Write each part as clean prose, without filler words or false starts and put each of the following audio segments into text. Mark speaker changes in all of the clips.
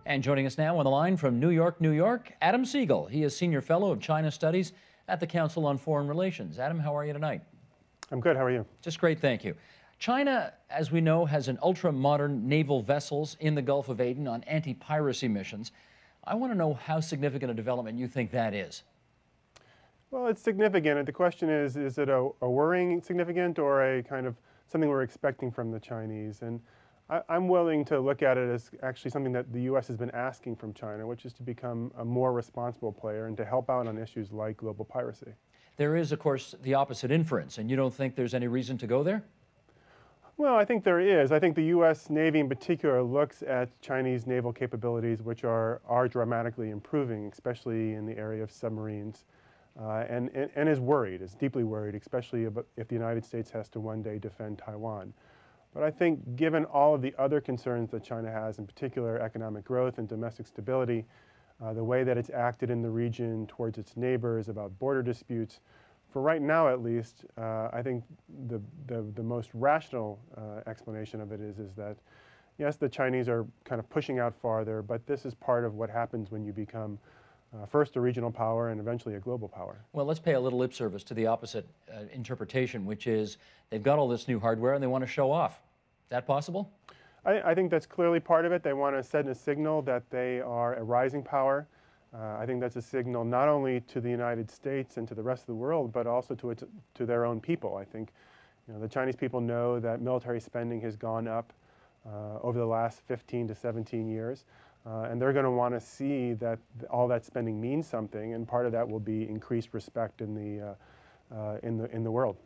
Speaker 1: And joining us now on the line from New York, New York, Adam Segal. He is Senior Fellow of China Studies at the Council on Foreign Relations. Adam, how are you tonight?
Speaker 2: I'm good. How are you?
Speaker 1: Just great, thank you. China, as we know, has an ultra-modern naval vessels in the Gulf of Aden on anti-piracy missions. I want to know how significant a development you think that is.
Speaker 2: Well, it's significant. And the question is it a worrying significant or a kind of something we're expecting from the Chinese? And I'm willing to look at it as actually something that the U.S. has been asking from China, which is to become a more responsible player and to help out on issues like global piracy.
Speaker 1: There is, of course, the opposite inference, and you don't think there's any reason to go there?
Speaker 2: Well, I think there is. I think the U.S. Navy in particular looks at Chinese naval capabilities, which are dramatically improving, especially in the area of submarines, and is worried, is deeply worried, especially about if the United States has to one day defend Taiwan. But I think given all of the other concerns that China has, in particular economic growth and domestic stability, the way that it's acted in the region towards its neighbors about border disputes, for right now at least, I think the most rational explanation of it is that, yes, the Chinese are kind of pushing out farther, but this is part of what happens when you become first a regional power and eventually a global power.
Speaker 1: Well, let's pay a little lip service to the opposite interpretation, which is they've got all this new hardware and they want to show off. Is that possible?
Speaker 2: I think that's clearly part of it. They want to send a signal that they are a rising power. I think that's a signal not only to the United States and to the rest of the world, but also to their own people. I think the Chinese people know that military spending has gone up over the last 15 to 17 years. And they're going to want to see that all that spending means something, and part of that will be increased respect in the world.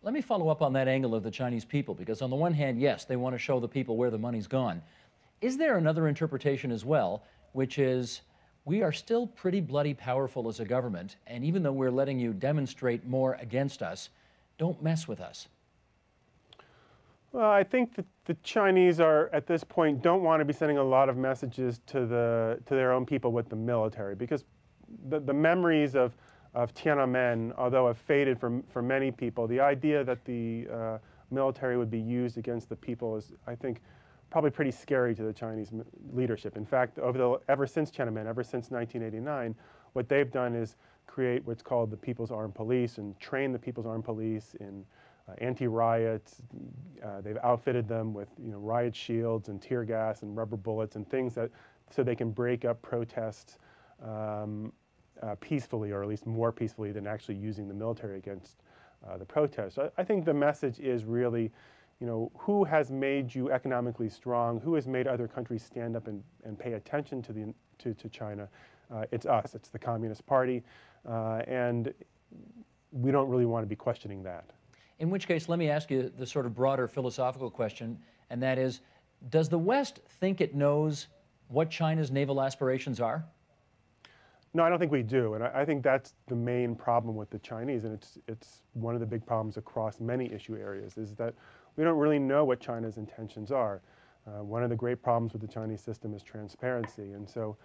Speaker 1: Let me follow up on that angle of the Chinese people, because on the one hand, yes, they want to show the people where the money's gone. Is there another interpretation as well, which is we are still pretty bloody powerful as a government, and even though we're letting you demonstrate more against us, don't mess with us?
Speaker 2: Well, I think that the Chinese are, at this point, don't want to be sending a lot of messages to their own people with the military, because the memories of Tiananmen, although have faded for many people, the idea that the military would be used against the people is, I think, probably pretty scary to the Chinese leadership. In fact, ever since Tiananmen, ever since 1989, what they've done is create what's called the People's Armed Police and train the People's Armed Police in anti-riots. They've outfitted them with riot shields and tear gas and rubber bullets and things so they can break up protests peacefully, or at least more peacefully than actually using the military against the protests. So I think the message is really, who has made you economically strong? Who has made other countries stand up and pay attention to China? It's us. It's the Communist Party, and we don't really want to be questioning that.
Speaker 1: In which case, let me ask you the sort of broader philosophical question, and that is, does the West think it knows what China's naval aspirations are?
Speaker 2: No, I don't think we do, and I think that's the main problem with the Chinese, and it's one of the big problems across many issue areas, is that we don't really know what China's intentions are. One of the great problems with the Chinese system is transparency, and so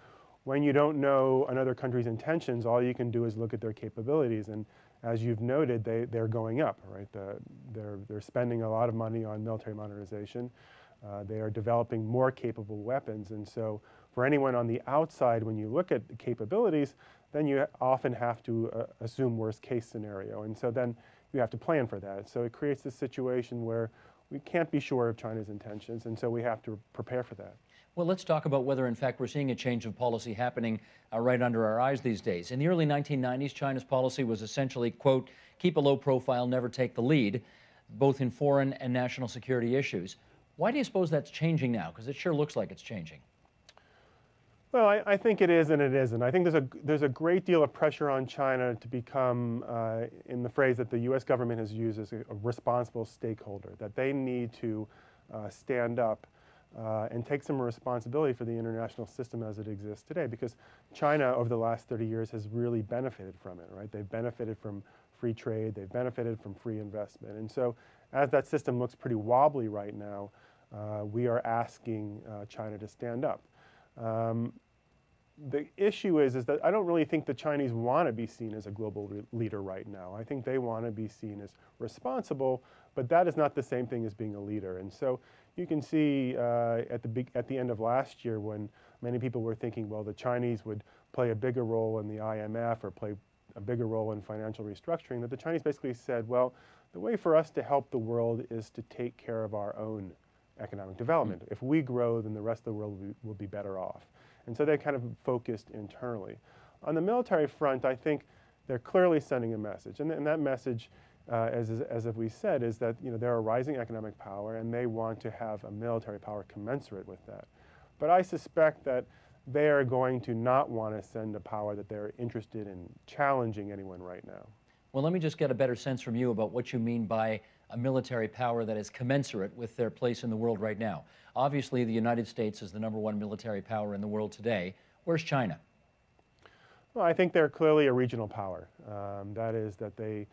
Speaker 2: when you don't know another country's intentions, all you can do is look at their capabilities, and as you've noted, they're going up, right? They're spending a lot of money on military modernization. They are developing more capable weapons, and so for anyone on the outside, when you look at the capabilities, then you often have to assume worst case scenario, and so then you have to plan for that. So it creates this situation where we can't be sure of China's intentions, and so we have to prepare for that.
Speaker 1: Well, let's talk about whether, in fact, we're seeing a change of policy happening right under our eyes these days. In the early 1990s, China's policy was essentially, quote, keep a low profile, never take the lead, both in foreign and national security issues. Why do you suppose that's changing now? Because it sure looks like it's changing.
Speaker 2: Well, I think it is and it isn't. I think there's a great deal of pressure on China to become, in the phrase that the U.S. government has used, as a responsible stakeholder, that they need to stand up and take some responsibility for the international system as it exists today, because China over the last 30 years has really benefited from it, right? They've benefited from free trade, they've benefited from free investment, and so as that system looks pretty wobbly right now, we are asking China to stand up. The issue is that I don't really think the Chinese want to be seen as a global leader right now. I think they want to be seen as responsible, But that is not the same thing as being a leader. And so you can see at the end of last year when many people were thinking, well, the Chinese would play a bigger role in the IMF or play a bigger role in financial restructuring, that the Chinese basically said, well, the way for us to help the world is to take care of our own economic development. If we grow, then the rest of the world will be better off. And so they kind of focused internally. On the military front, I think they're clearly sending a message. And that message, as we said, is that they're a rising economic power and they want to have a military power commensurate with that. But I suspect that they are going to not want to send a power that they're interested in challenging anyone right now.
Speaker 1: Well, let me just get a better sense from you about what you mean by a military power that is commensurate with their place in the world right now. Obviously, the United States is the #1 military power in the world today. Where's China?
Speaker 2: Well, I think they're clearly a regional power. That is that they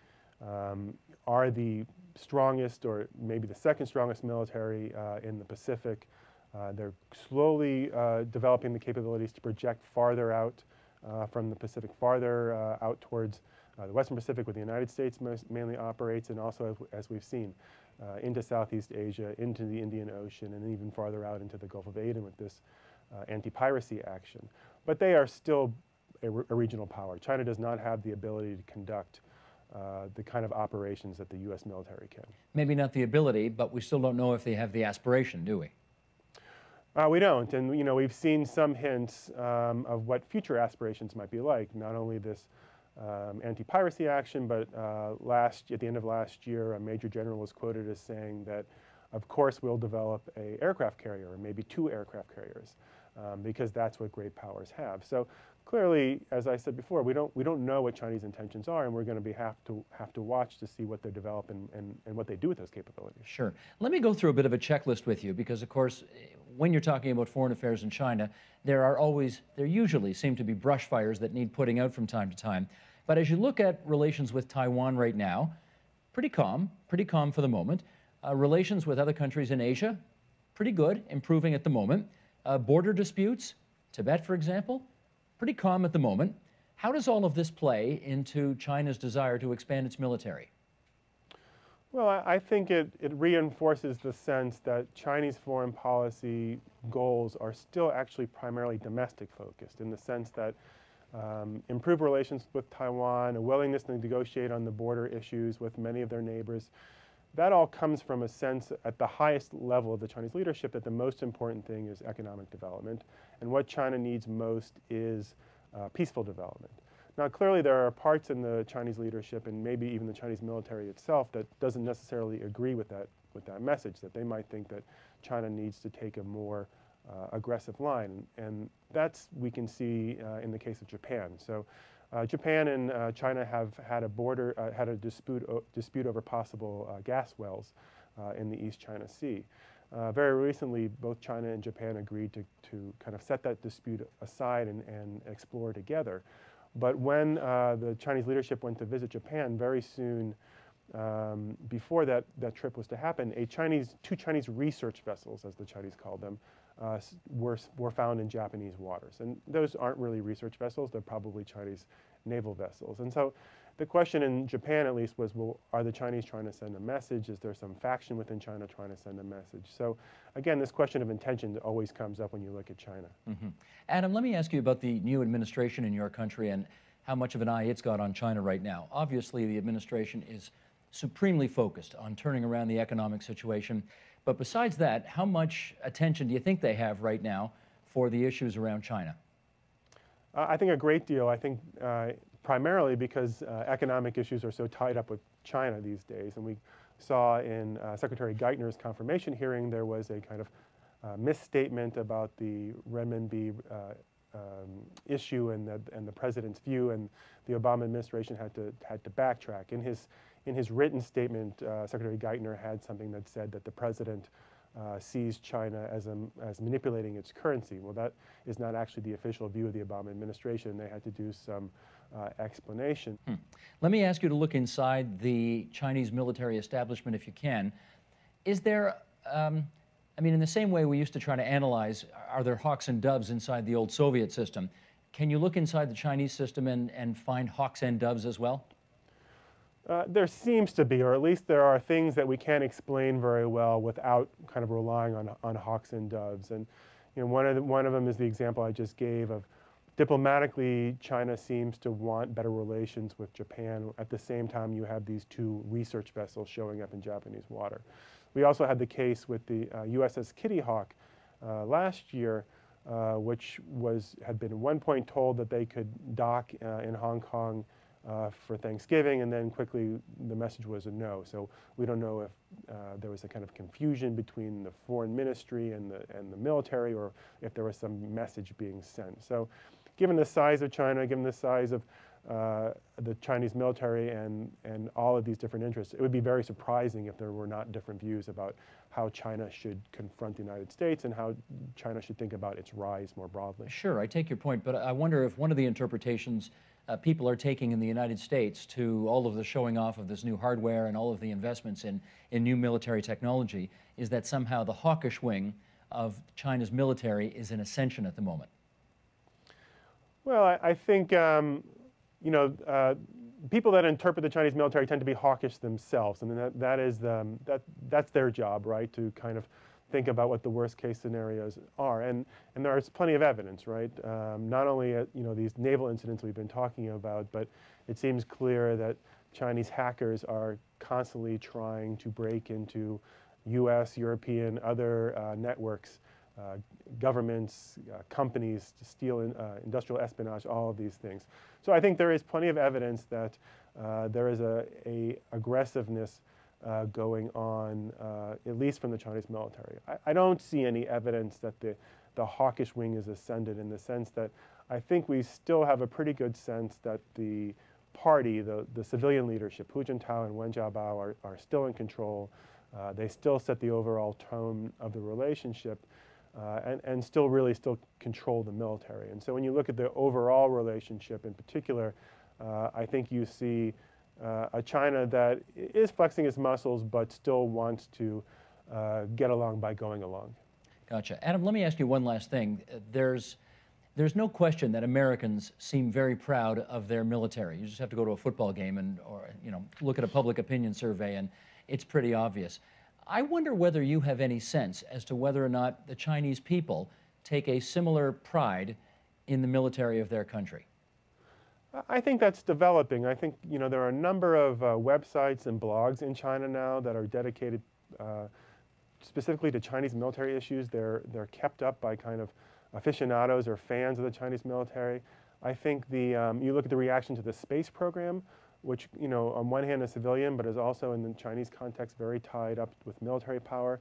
Speaker 2: are the strongest, or maybe the second strongest military in the Pacific. They're slowly developing the capabilities to project farther out from the Pacific, farther out towards the Western Pacific, where the United States mainly operates, and also, as we've seen, into Southeast Asia, into the Indian Ocean, and even farther out into the Gulf of Aden with this anti-piracy action. But they are still a regional power. China does not have the ability to conduct the kind of operations that the U.S. military can.
Speaker 1: Maybe not the ability, but we still don't know if they have the aspiration, do we?
Speaker 2: We don't, and we've seen some hints of what future aspirations might be like. Not only this anti-piracy action, but at the end of last year, a major general was quoted as saying that, of course, we'll develop an aircraft carrier, or maybe 2 aircraft carriers, because that's what great powers have. So clearly, as I said before, we don't know what Chinese intentions are, and we're going to have to watch to see what they develop and what they do with those capabilities.
Speaker 1: Sure. Let me go through a bit of a checklist with you, because of course, when you're talking about foreign affairs in China, there usually seem to be brush fires that need putting out from time to time. But as you look at relations with Taiwan right now, pretty calm for the moment. Relations with other countries in Asia, pretty good, improving at the moment. Border disputes, Tibet, for example, pretty calm at the moment. How does all of this play into China's desire to expand its military?
Speaker 2: Well, I think it reinforces the sense that Chinese foreign policy goals are still actually primarily domestic focused, in the sense that improve relations with Taiwan, a willingness to negotiate on the border issues with many of their neighbors. That all comes from a sense at the highest level of the Chinese leadership that the most important thing is economic development, and what China needs most is peaceful development. Now, clearly there are parts in the Chinese leadership and maybe even the Chinese military itself that doesn't necessarily agree with that message, that they might think that China needs to take a more aggressive line, and that's, we can see in the case of Japan. So Japan and China have had a dispute over possible gas wells in the East China Sea. Very recently, both China and Japan agreed to kind of set that dispute aside and explore together. But when the Chinese leadership went to visit Japan, very soon before that trip was to happen, two Chinese research vessels, as the Chinese called them, were found in Japanese waters. And those aren't really research vessels, they're probably Chinese naval vessels. And so the question in Japan, at least, was, well, are the Chinese trying to send a message? Is there some faction within China trying to send a message? So again, this question of intention always comes up when you look at China.
Speaker 1: Mm-hmm. Adam, let me ask you about the new administration in your country and how much of an eye it's got on China right now. Obviously, the administration is supremely focused on turning around the economic situation. But besides that, how much attention do you think they have right now for the issues around China?
Speaker 2: I think a great deal. I think primarily because economic issues are so tied up with China these days. And we saw in Secretary Geithner's confirmation hearing, there was a kind of misstatement about the renminbi issue and the president's view, and the Obama administration had to backtrack. In his written statement, Secretary Geithner had something that said that the president sees China as manipulating its currency. Well, that is not actually the official view of the Obama administration. They had to do some explanation.
Speaker 1: Let me ask you to look inside the Chinese military establishment if you can. Is there, I mean, in the same way we used to try to analyze, are there hawks and doves inside the old Soviet system? Can you look inside the Chinese system and find hawks and doves as well?
Speaker 2: There seems to be, or at least there are things that we can't explain very well without kind of relying on hawks and doves. And one of them is the example I just gave of diplomatically, China seems to want better relations with Japan. At the same time, you have these two research vessels showing up in Japanese water. We also had the case with the USS Kitty Hawk last year, which had been at one point told that they could dock in Hong Kong for Thanksgiving, and then quickly the message was a no. So we don't know if there was a kind of confusion between the foreign ministry and the military, or if there was some message being sent. So given the size of China, given the size of the Chinese military and all of these different interests, it would be very surprising if there were not different views about how China should confront the United States and how China should think about its rise more broadly.
Speaker 1: Sure, I take your point, but I wonder if one of the interpretations people are taking in the United States to all of the showing off of this new hardware and all of the investments in new military technology is that somehow the hawkish wing of China's military is in ascension at the moment.
Speaker 2: Well, I think people that interpret the Chinese military tend to be hawkish themselves. I mean, that's their job, right? To kind of think about what the worst case scenarios are, and there's plenty of evidence, right? Not only these naval incidents we've been talking about, but it seems clear that Chinese hackers are constantly trying to break into U.S., European, other networks, governments, companies, to steal industrial espionage, all of these things. So I think there is plenty of evidence that there is a aggressiveness going on, at least from the Chinese military. I don't see any evidence that the hawkish wing is ascended, in the sense that I think we still have a pretty good sense that the party, the civilian leadership, Hu Jintao and Wen Jiabao are still in control. They still set the overall tone of the relationship, and still control the military. And so when you look at the overall relationship in particular, I think you see a China that is flexing its muscles but still wants to get along by going along.
Speaker 1: Gotcha. Adam, let me ask you one last thing. There's no question that Americans seem very proud of their military. You just have to go to a football game or look at a public opinion survey, and it's pretty obvious. I wonder whether you have any sense as to whether or not the Chinese people take a similar pride in the military of their country.
Speaker 2: I think that's developing. I think there are a number of websites and blogs in China now that are dedicated specifically to Chinese military issues. They're kept up by kind of aficionados or fans of the Chinese military. I think you look at the reaction to the space program, which on one hand is civilian, but is also in the Chinese context very tied up with military power.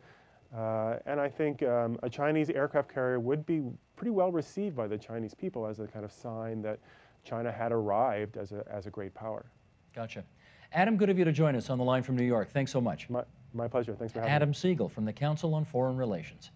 Speaker 2: And I think a Chinese aircraft carrier would be pretty well received by the Chinese people as a kind of sign that China had arrived as a great power.
Speaker 1: Gotcha. Adam, good of you to join us on the line from New York. Thanks so much.
Speaker 2: My pleasure. Thanks for having me.
Speaker 1: Adam Segal from the Council on Foreign Relations.